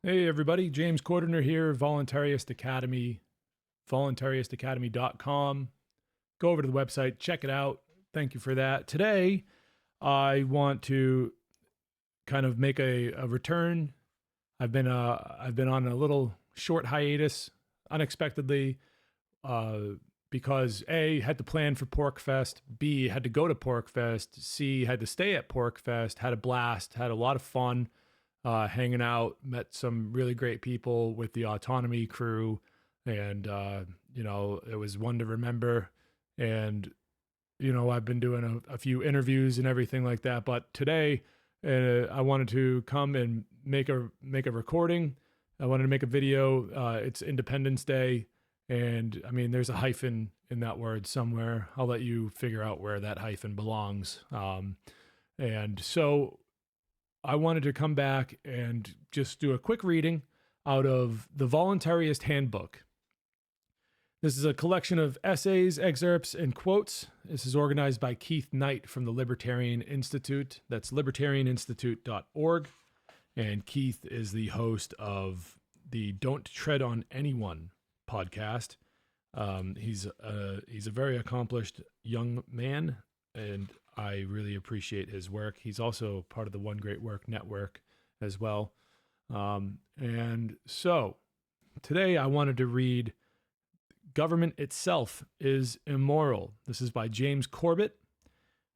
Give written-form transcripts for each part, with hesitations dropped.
Hey everybody, James Cordiner here, Voluntarist Academy, voluntarystacademy.com. Go over to the website, check it out. Thank you for that. Today, I want to kind of make a return. I've been on a little short hiatus, unexpectedly, because A, had to plan for PorcFest, B, had to go to PorcFest, C, had to stay at PorcFest, had a blast, had a lot of fun. Hanging out, met some really great people with the autonomy crew, and it was one to remember. And I've been doing a few interviews and everything like that. But today, I wanted to come and make a recording. I wanted to make a video. It's Independence Day, and I mean, there's a hyphen in that word somewhere. I'll let you figure out where that hyphen belongs. And so I wanted to come back and just do a quick reading out of the Voluntarist Handbook. This is a collection of essays, excerpts, and quotes. This is organized by Keith Knight from the Libertarian Institute. That's libertarianinstitute.org. And Keith is the host of the Don't Tread on Anyone podcast. He's a very accomplished young man, and I really appreciate his work. He's also part of the One Great Work Network as well. And so today I wanted to read Government Itself is Immoral. This is by James Corbett.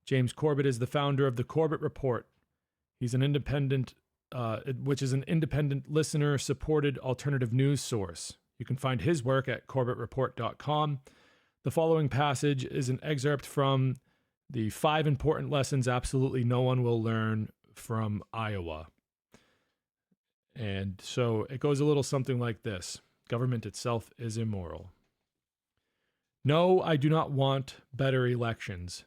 James Corbett is the founder of the Corbett Report. He's an independent, which is an independent listener-supported alternative news source. You can find his work at corbettreport.com. The following passage is an excerpt from the 5 important lessons absolutely no one will learn from Iowa. And so it goes a little something like this. Government itself is immoral. No, I do not want better elections.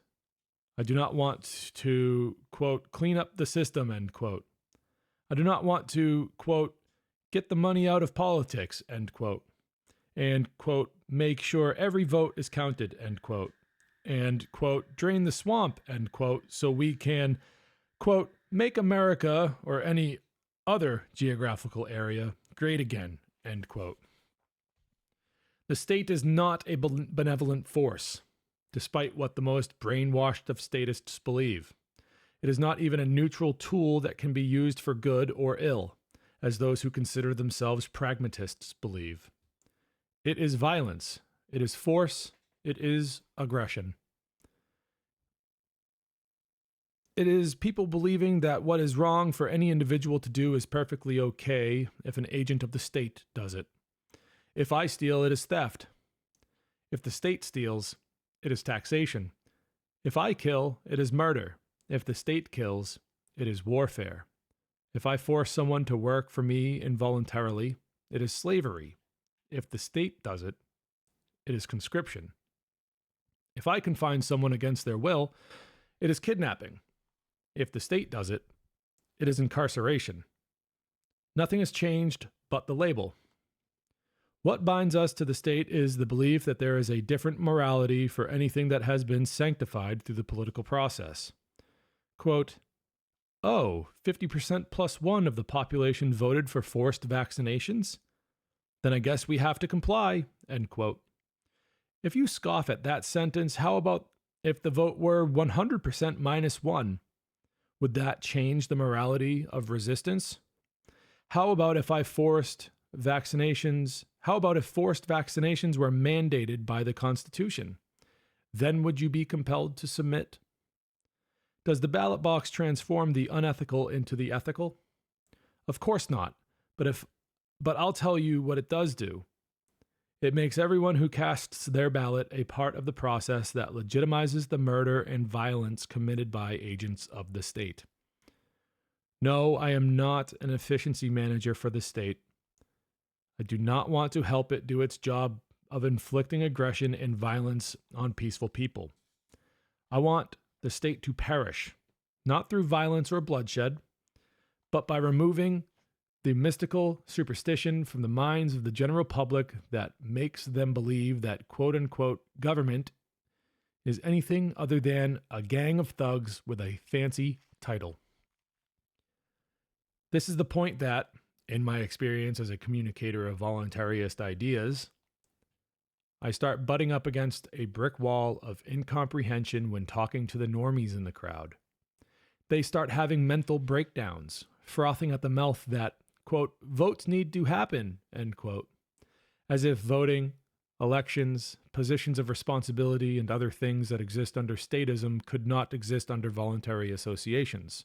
I do not want to, quote, clean up the system, end quote. I do not want to, quote, get the money out of politics, end quote. And, quote, make sure every vote is counted, end quote. And, quote, drain the swamp, end quote, so we can, quote, make America or any other geographical area great again, end quote. The state is not a benevolent force, despite what the most brainwashed of statists believe. It is not even a neutral tool that can be used for good or ill, as those who consider themselves pragmatists believe. It is violence. It is force. It is aggression. It is people believing that what is wrong for any individual to do is perfectly okay if an agent of the state does it. If I steal, it is theft. If the state steals, it is taxation. If I kill, it is murder. If the state kills, it is warfare. If I force someone to work for me involuntarily, it is slavery. If the state does it, it is conscription. If I confine someone against their will, it is kidnapping. If the state does it, it is incarceration. Nothing has changed but the label. What binds us to the state is the belief that there is a different morality for anything that has been sanctified through the political process. Quote, 50% plus 1 of the population voted for forced vaccinations? Then I guess we have to comply, end quote. If you scoff at that sentence, how about if the vote were 100% minus 1? Would that change the morality of resistance? How about if forced vaccinations were mandated by the Constitution? Then would you be compelled to submit? Does the ballot box transform the unethical into the ethical? Of course not, but I'll tell you what it does do. It makes everyone who casts their ballot a part of the process that legitimizes the murder and violence committed by agents of the state. No, I am not an efficiency manager for the state. I do not want to help it do its job of inflicting aggression and violence on peaceful people. I want the state to perish, not through violence or bloodshed, but by removing the mystical superstition from the minds of the general public that makes them believe that quote-unquote government is anything other than a gang of thugs with a fancy title. This is the point that, in my experience as a communicator of voluntarist ideas, I start butting up against a brick wall of incomprehension when talking to the normies in the crowd. They start having mental breakdowns, frothing at the mouth that, quote, votes need to happen, end quote, as if voting, elections, positions of responsibility, and other things that exist under statism could not exist under voluntary associations.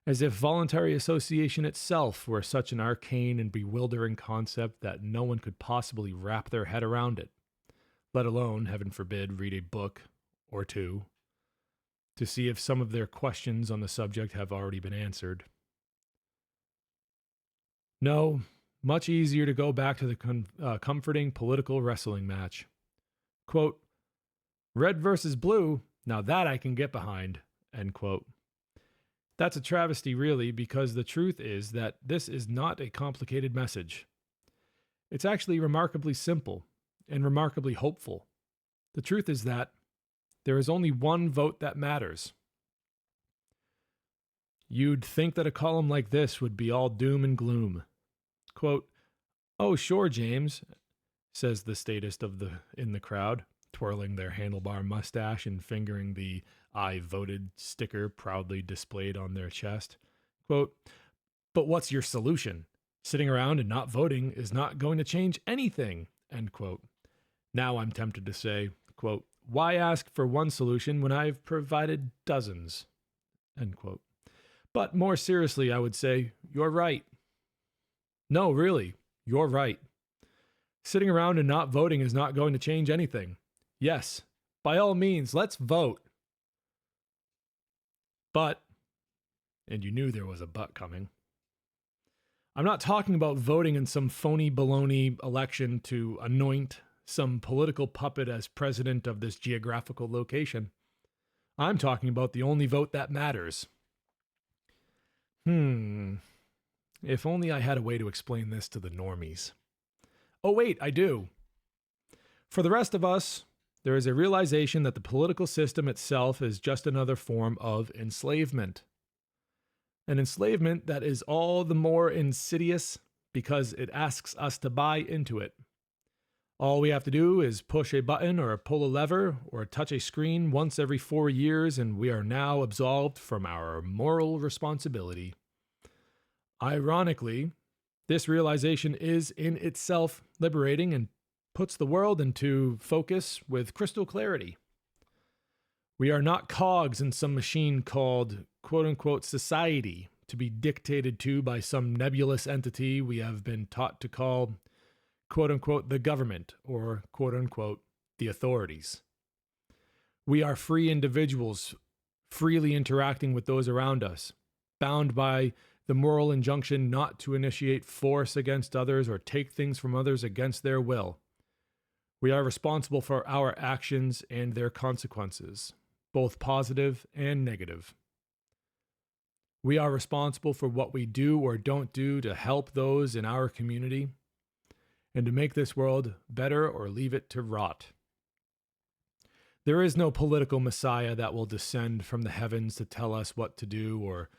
As if voluntary association itself were such an arcane and bewildering concept that no one could possibly wrap their head around it, let alone, heaven forbid, read a book or two to see if some of their questions on the subject have already been answered. No, much easier to go back to the comforting political wrestling match. Quote, red versus blue, now that I can get behind, end quote. That's a travesty, really, because the truth is that this is not a complicated message. It's actually remarkably simple and remarkably hopeful. The truth is that there is only one vote that matters. You'd think that a column like this would be all doom and gloom. Quote, oh, sure, James, says the statist in the crowd, twirling their handlebar mustache and fingering the I voted sticker proudly displayed on their chest. Quote, but what's your solution? Sitting around and not voting is not going to change anything, end quote. Now I'm tempted to say, quote, why ask for one solution when I've provided dozens, end quote. But more seriously, I would say, you're right. No, really, you're right. Sitting around and not voting is not going to change anything. Yes, by all means, let's vote. But, and you knew there was a but coming, I'm not talking about voting in some phony baloney election to anoint some political puppet as president of this geographical location. I'm talking about the only vote that matters. If only I had a way to explain this to the normies. Oh wait, I do. For the rest of us, there is a realization that the political system itself is just another form of enslavement. An enslavement that is all the more insidious because it asks us to buy into it. All we have to do is push a button or pull a lever or touch a screen once every 4 years, and we are now absolved from our moral responsibility. Ironically, this realization is in itself liberating and puts the world into focus with crystal clarity. We are not cogs in some machine called quote-unquote society to be dictated to by some nebulous entity we have been taught to call quote-unquote the government or quote-unquote the authorities. We are free individuals, freely interacting with those around us, bound by the moral injunction not to initiate force against others or take things from others against their will. We are responsible for our actions and their consequences, both positive and negative. We are responsible for what we do or don't do to help those in our community and to make this world better or leave it to rot. There is no political messiah that will descend from the heavens to tell us what to do or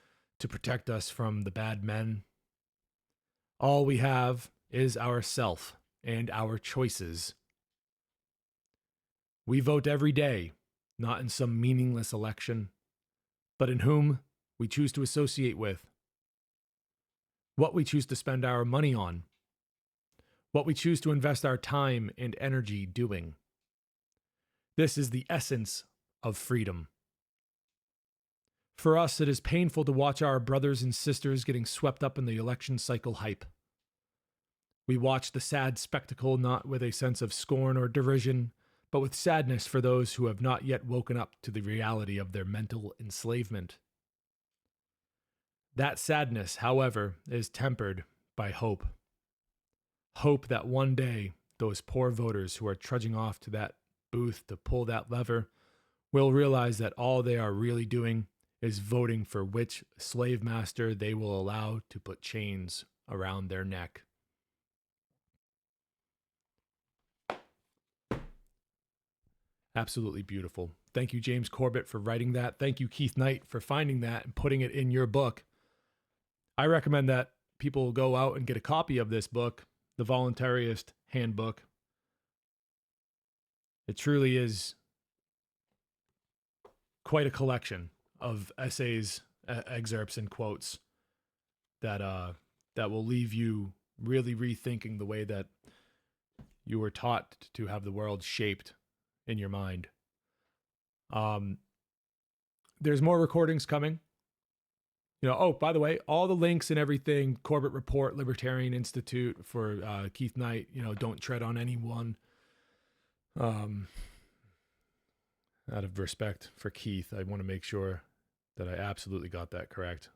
to protect us from the bad men. All we have is ourself and our choices. We vote every day, not in some meaningless election, but in whom we choose to associate with, what we choose to spend our money on, what we choose to invest our time and energy doing. This is the essence of freedom. For us, it is painful to watch our brothers and sisters getting swept up in the election cycle hype. We watch the sad spectacle not with a sense of scorn or derision, but with sadness for those who have not yet woken up to the reality of their mental enslavement. That sadness, however, is tempered by hope. Hope that one day, those poor voters who are trudging off to that booth to pull that lever will realize that all they are really doing is voting for which slave master they will allow to put chains around their neck. Absolutely beautiful. Thank you, James Corbett, for writing that. Thank you, Keith Knight, for finding that and putting it in your book. I recommend that people go out and get a copy of this book, the Voluntarist Handbook. It truly is quite a collection of essays, excerpts, and quotes that will leave you really rethinking the way that you were taught to have the world shaped in your mind. There's more recordings coming. Oh, by the way, all the links and everything, Corbett Report, Libertarian Institute for Keith Knight, don't tread on anyone. Out of respect for Keith, I want to make sure that I absolutely got that correct.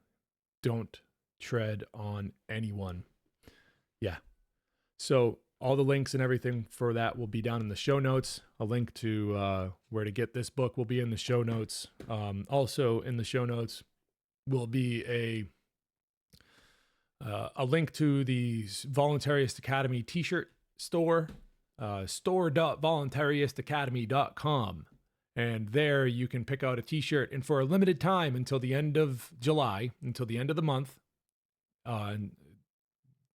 Don't tread on anyone. Yeah. So all the links and everything for that will be down in the show notes. A link to where to get this book will be in the show notes. Also in the show notes will be a link to the Voluntarist Academy T-shirt store, store.voluntarystacademy.com. And there you can pick out a T-shirt. And for a limited time until the end of July, until the end of the month,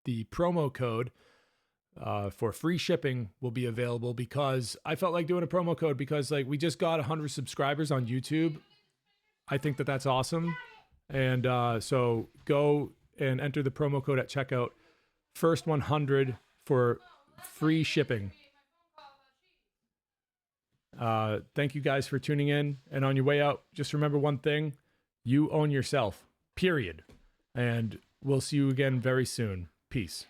the promo code for free shipping will be available, because I felt like doing a promo code because we just got 100 subscribers on YouTube. I think that that's awesome. And so go and enter the promo code at checkout. First 100 for free shipping. Thank you guys for tuning in. And on your way out, just remember one thing: you own yourself, period. And we'll see you again very soon. Peace.